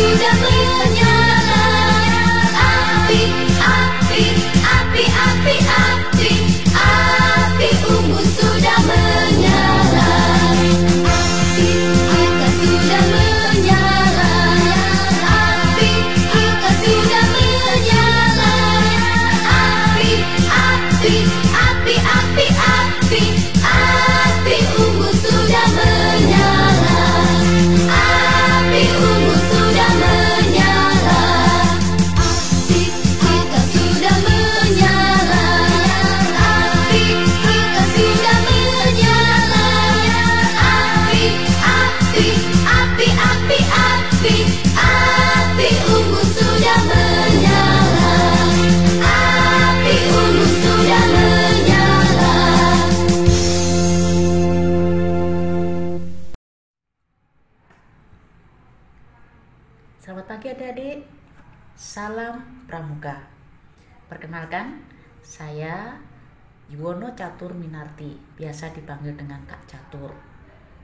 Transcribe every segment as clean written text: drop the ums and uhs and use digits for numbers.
sudah menyala. Api, api, api, api, api, api unggun sudah menyala. Api kita sudah menyala. Api kita sudah menyala. Api, api, api, api, api, api unggun sudah menyala. Api unggun sudah menyala. Api kita sudah menyala. Api kita sudah menyala. Api, api, api, api, api, api unggun sudah menyala. Api unggun sudah menyala. Selamat pagi adik-adik, salam pramuka. Perkenalkan, saya Yuwono Catur Minarti, biasa dipanggil dengan Kak Catur.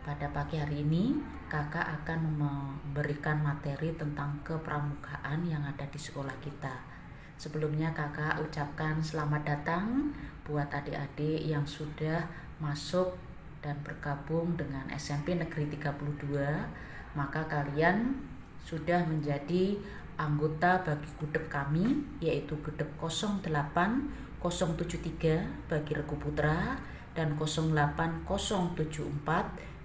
Pada pagi hari ini, kakak akan memberikan materi tentang kepramukaan yang ada di sekolah kita. Sebelumnya kakak ucapkan selamat datang buat adik-adik yang sudah masuk dan bergabung dengan SMP Negeri 32, maka kalian sudah menjadi anggota bagi gudeg kami, yaitu gudeg 08073 bagi Regu Putra dan 08074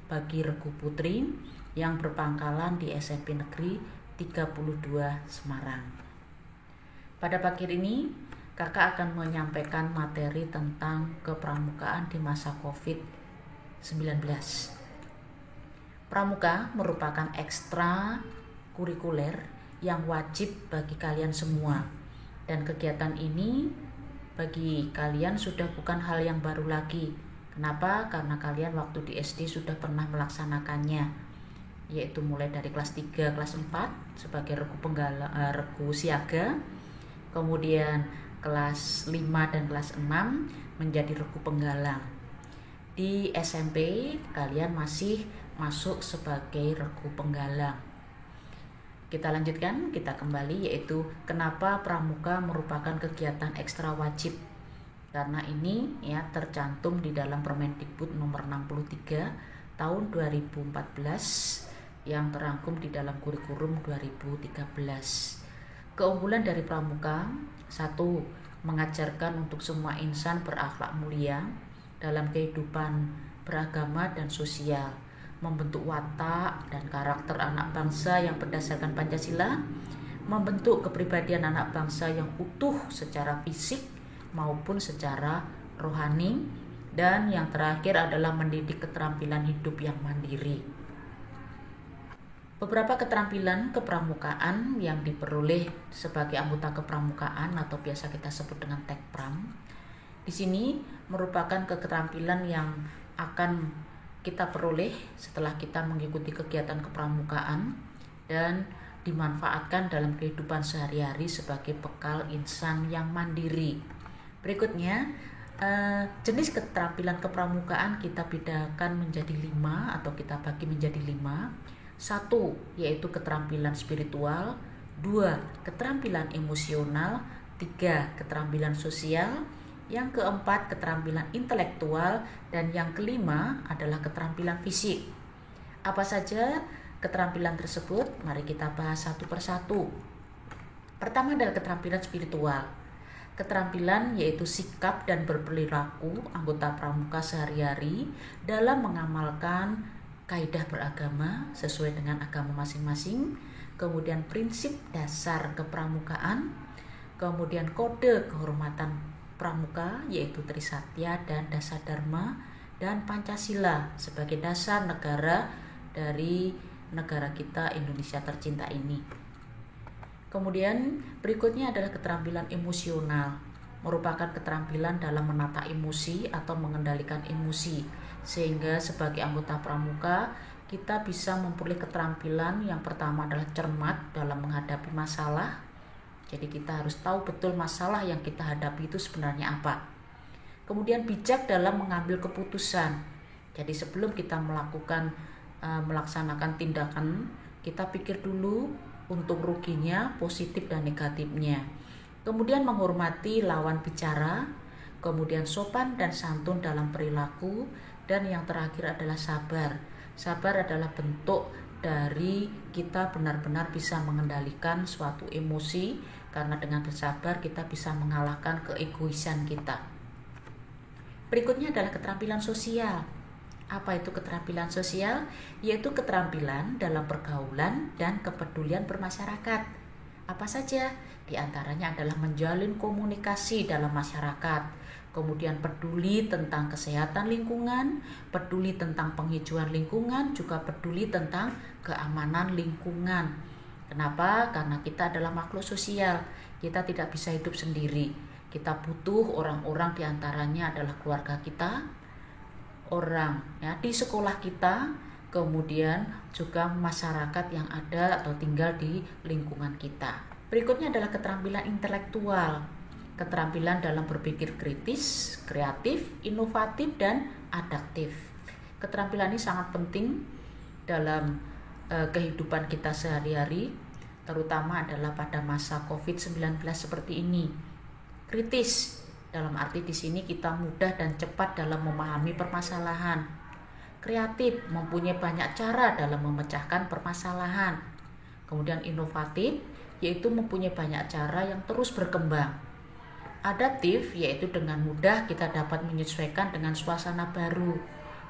bagi Regu Putri yang berpangkalan di SMP Negeri 32 Semarang. Pada pagi ini kakak akan menyampaikan materi tentang kepramukaan di masa COVID-19. Pramuka merupakan ekstra kurikuler yang wajib bagi kalian semua, dan kegiatan ini bagi kalian sudah bukan hal yang baru lagi. Kenapa? Karena kalian waktu di SD sudah pernah melaksanakannya, yaitu mulai dari kelas 3, kelas 4 sebagai regu siaga, kemudian kelas 5 dan kelas 6 menjadi regu penggalang. Di SMP kalian masih masuk sebagai regu penggalang. Kita lanjutkan, kita kembali, yaitu kenapa pramuka merupakan kegiatan ekstra wajib. Karena ini ya tercantum di dalam Permendikbud nomor 63 tahun 2014 yang terangkum di dalam kurikulum 2013. Keunggulan dari pramuka: 1. Mengajarkan untuk semua insan berakhlak mulia dalam kehidupan beragama dan sosial, membentuk watak dan karakter anak bangsa yang berdasarkan Pancasila, membentuk kepribadian anak bangsa yang utuh secara fisik maupun secara rohani, dan yang terakhir adalah mendidik keterampilan hidup yang mandiri. Beberapa keterampilan kepramukaan yang diperoleh sebagai anggota kepramukaan atau biasa kita sebut dengan tekpram di sini merupakan keterampilan yang akan kita peroleh setelah kita mengikuti kegiatan kepramukaan dan dimanfaatkan dalam kehidupan sehari-hari sebagai bekal insan yang mandiri. Berikutnya, jenis keterampilan kepramukaan kita bedakan menjadi 5 atau kita bagi menjadi 5. 1. Yaitu keterampilan spiritual. 2. Keterampilan emosional. 3. Keterampilan sosial. Yang keempat, keterampilan intelektual, dan yang kelima adalah keterampilan fisik. Apa saja keterampilan tersebut? Mari kita bahas satu persatu. Pertama adalah keterampilan spiritual. Keterampilan yaitu sikap dan berperilaku anggota pramuka sehari-hari dalam mengamalkan kaidah beragama sesuai dengan agama masing-masing, kemudian prinsip dasar kepramukaan, kemudian kode kehormatan pramuka yaitu Trisatya dan Dasadharma, dan Pancasila sebagai dasar negara dari negara kita Indonesia tercinta ini. Kemudian berikutnya adalah keterampilan emosional, merupakan keterampilan dalam menata emosi atau mengendalikan emosi, sehingga sebagai anggota pramuka kita bisa memperoleh keterampilan yang pertama adalah cermat dalam menghadapi masalah. Jadi kita harus tahu betul masalah yang kita hadapi itu sebenarnya apa. Kemudian bijak dalam mengambil keputusan. Jadi sebelum kita melaksanakan tindakan, kita pikir dulu untung ruginya, positif dan negatifnya. Kemudian menghormati lawan bicara, kemudian sopan dan santun dalam perilaku, dan yang terakhir adalah sabar. Sabar adalah bentuk dari kita benar-benar bisa mengendalikan suatu emosi, karena dengan bersabar kita bisa mengalahkan keegoisan kita. Berikutnya adalah keterampilan sosial. Apa itu keterampilan sosial? Yaitu keterampilan dalam pergaulan dan kepedulian bermasyarakat. Apa saja? Di antaranya adalah menjalin komunikasi dalam masyarakat, kemudian peduli tentang kesehatan lingkungan, peduli tentang penghijauan lingkungan, juga peduli tentang keamanan lingkungan. Kenapa? Karena kita adalah makhluk sosial, kita tidak bisa hidup sendiri. Kita butuh orang-orang, di antaranya adalah keluarga kita, orang ya di sekolah kita, kemudian juga masyarakat yang ada atau tinggal di lingkungan kita. Berikutnya adalah keterampilan intelektual, keterampilan dalam berpikir kritis, kreatif, inovatif, dan adaptif. Keterampilan ini sangat penting dalam kehidupan kita sehari-hari, terutama adalah pada masa COVID-19 seperti ini. Kritis dalam arti di sini kita mudah dan cepat dalam memahami permasalahan. Kreatif, mempunyai banyak cara dalam memecahkan permasalahan. Kemudian inovatif, yaitu mempunyai banyak cara yang terus berkembang. Adaptif, yaitu dengan mudah kita dapat menyesuaikan dengan suasana baru.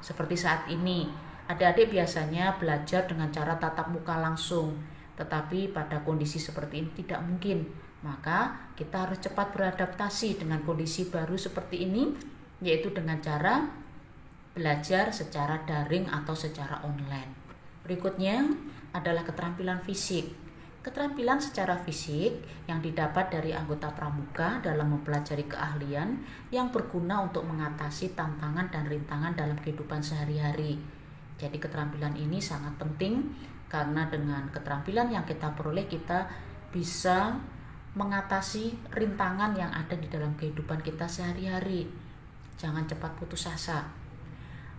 Seperti saat ini, adik-adik biasanya belajar dengan cara tatap muka langsung, tetapi pada kondisi seperti ini tidak mungkin. Maka kita harus cepat beradaptasi dengan kondisi baru seperti ini, yaitu dengan cara belajar secara daring atau secara online. Berikutnya adalah keterampilan fisik. Keterampilan secara fisik yang didapat dari anggota pramuka dalam mempelajari keahlian yang berguna untuk mengatasi tantangan dan rintangan dalam kehidupan sehari-hari. Jadi keterampilan ini sangat penting karena dengan keterampilan yang kita peroleh kita bisa mengatasi rintangan yang ada di dalam kehidupan kita sehari-hari. Jangan cepat putus asa.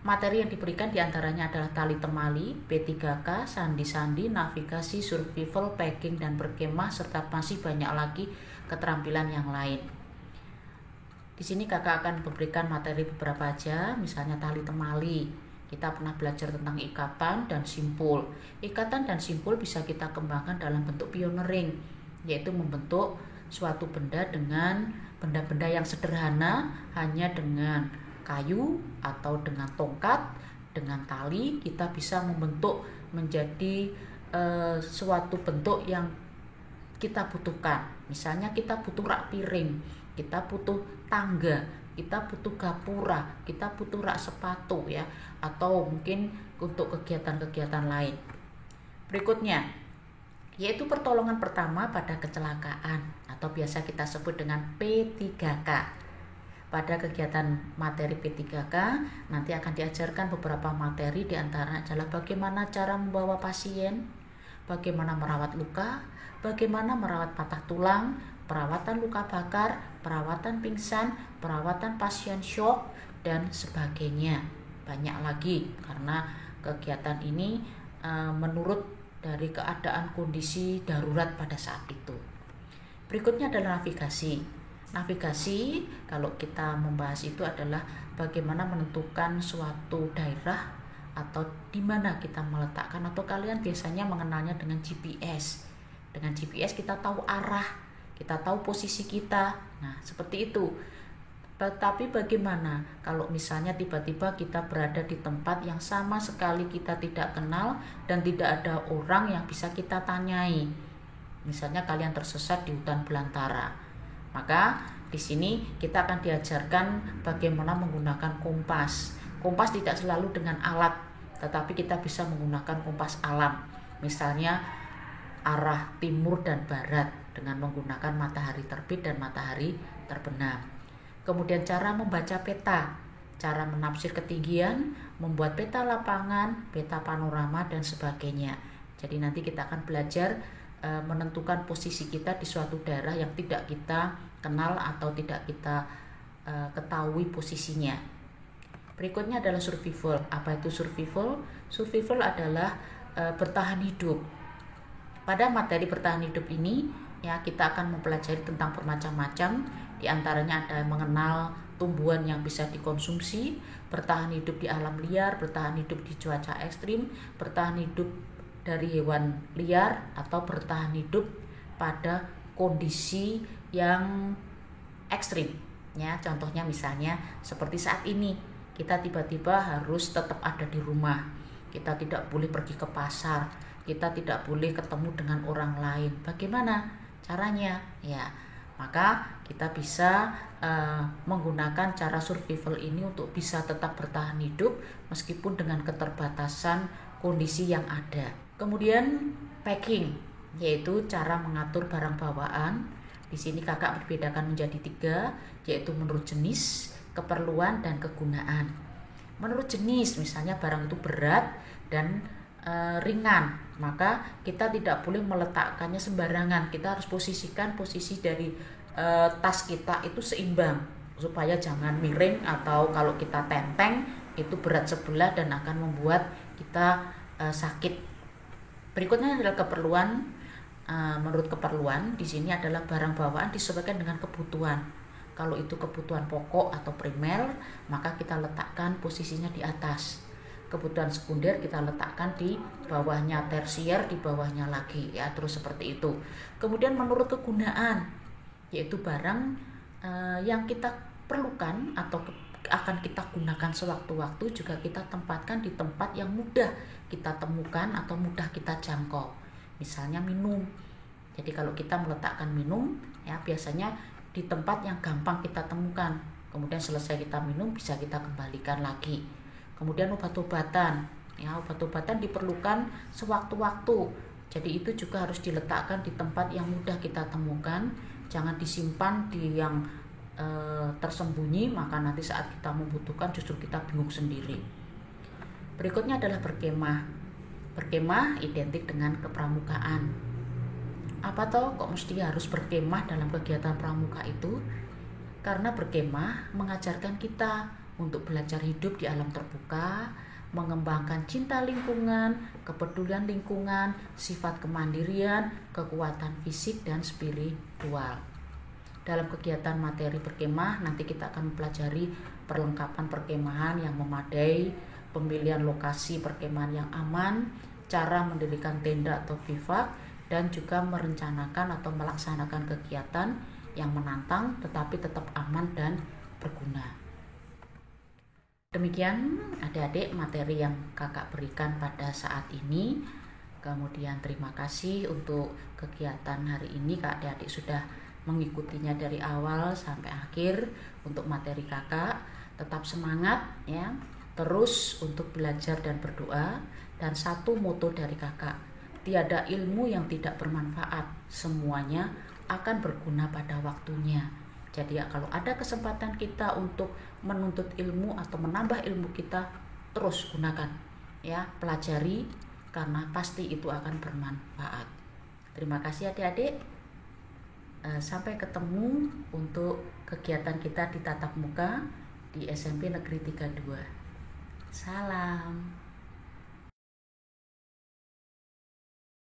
Materi yang diberikan diantaranya adalah tali temali, P3K, sandi-sandi, navigasi, survival, packing, dan berkemah, serta masih banyak lagi keterampilan yang lain. Di sini kakak akan memberikan materi beberapa aja, misalnya tali temali. Kita pernah belajar tentang ikatan dan simpul. Ikatan dan simpul bisa kita kembangkan dalam bentuk pioneering, yaitu membentuk suatu benda dengan benda-benda yang sederhana, hanya dengan kayu atau dengan tongkat, dengan tali kita bisa membentuk menjadi suatu bentuk yang kita butuhkan. Misalnya kita butuh rak piring, kita butuh tangga, kita butuh gapura, kita butuh rak sepatu ya, atau mungkin untuk kegiatan-kegiatan lain. Berikutnya yaitu pertolongan pertama pada kecelakaan atau biasa kita sebut dengan P3K. Pada kegiatan materi P3K nanti akan diajarkan beberapa materi, diantaranya adalah bagaimana cara membawa pasien, bagaimana merawat luka, bagaimana merawat patah tulang, perawatan luka bakar, perawatan pingsan, perawatan pasien shock, dan sebagainya. Banyak lagi karena kegiatan ini menurut dari keadaan kondisi darurat pada saat itu. Berikutnya adalah navigasi. Navigasi, kalau kita membahas itu adalah bagaimana menentukan suatu daerah atau di mana kita meletakkan, atau kalian biasanya mengenalnya dengan GPS. Dengan GPS kita tahu arah, kita tahu posisi kita. Nah, seperti itu. Tetapi bagaimana kalau misalnya tiba-tiba kita berada di tempat yang sama sekali kita tidak kenal dan tidak ada orang yang bisa kita tanyai. Misalnya kalian tersesat di hutan belantara. Maka di sini kita akan diajarkan bagaimana menggunakan kompas. Kompas tidak selalu dengan alat, tetapi kita bisa menggunakan kompas alam. Misalnya arah timur dan barat dengan menggunakan matahari terbit dan matahari terbenam. Kemudian cara membaca peta, cara menafsir ketinggian, membuat peta lapangan, peta panorama, dan sebagainya. Jadi nanti kita akan belajar menentukan posisi kita di suatu daerah yang tidak kita kenal atau tidak kita ketahui posisinya. Berikutnya adalah survival. Apa itu survival? Survival adalah bertahan hidup. Pada materi bertahan hidup ini ya kita akan mempelajari tentang bermacam-macam, di antaranya ada mengenal tumbuhan yang bisa dikonsumsi, bertahan hidup di alam liar, bertahan hidup di cuaca ekstrim, bertahan hidup dari hewan liar, atau bertahan hidup pada kondisi yang ekstrim. Ya, contohnya misalnya seperti saat ini kita tiba-tiba harus tetap ada di rumah, kita tidak boleh pergi ke pasar, kita tidak boleh ketemu dengan orang lain. Bagaimana caranya? Ya, maka kita bisa menggunakan cara survival ini untuk bisa tetap bertahan hidup meskipun dengan keterbatasan kondisi yang ada. Kemudian packing, yaitu cara mengatur barang bawaan. Di sini kakak membedakan menjadi 3, yaitu menurut jenis, keperluan, dan kegunaan. Menurut jenis, misalnya barang itu berat dan ringan, maka kita tidak boleh meletakkannya sembarangan. Kita harus posisikan posisi dari tas kita itu seimbang supaya jangan miring, atau kalau kita tenteng itu berat sebelah dan akan membuat kita sakit. Berikutnya adalah keperluan. Menurut keperluan di sini adalah barang bawaan disesuaikan dengan kebutuhan. Kalau itu kebutuhan pokok atau primer, maka kita letakkan posisinya di atas. Kebutuhan sekunder kita letakkan di bawahnya, tersier di bawahnya lagi, ya, terus seperti itu. Kemudian menurut kegunaan, yaitu barang yang kita perlukan atau akan kita gunakan sewaktu-waktu, juga kita tempatkan di tempat yang mudah kita temukan atau mudah kita jangkau. Misalnya minum. Jadi kalau kita meletakkan minum, ya biasanya di tempat yang gampang kita temukan. Kemudian selesai kita minum bisa kita kembalikan lagi. Kemudian obat-obatan, ya obat-obatan diperlukan sewaktu-waktu. Jadi itu juga harus diletakkan di tempat yang mudah kita temukan. Jangan disimpan di yang tersembunyi, maka nanti saat kita membutuhkan justru kita bingung sendiri. Berikutnya adalah berkemah. Berkemah identik dengan kepramukaan. Apa toh kok mesti harus berkemah dalam kegiatan pramuka itu? Karena berkemah mengajarkan kita untuk belajar hidup di alam terbuka, mengembangkan cinta lingkungan, kepedulian lingkungan, sifat kemandirian, kekuatan fisik dan spiritual. Dalam kegiatan materi berkemah nanti kita akan mempelajari perlengkapan perkemahan yang memadai, pemilihan lokasi perkemahan yang aman, cara mendirikan tenda atau bivak, dan juga merencanakan atau melaksanakan kegiatan yang menantang tetapi tetap aman dan berguna. Demikian adik-adik materi yang kakak berikan pada saat ini. Kemudian terima kasih untuk kegiatan hari ini, kak adik-adik sudah mengikutinya dari awal sampai akhir. Untuk materi kakak tetap semangat ya, terus untuk belajar dan berdoa. Dan satu moto dari kakak, tiada ilmu yang tidak bermanfaat, semuanya akan berguna pada waktunya. Jadi ya, kalau ada kesempatan kita untuk menuntut ilmu atau menambah ilmu kita, terus gunakan ya, pelajari karena pasti itu akan bermanfaat. Terima kasih adik-adik. Sampai ketemu untuk kegiatan kita di tatap muka di SMP Negeri 32. Salam.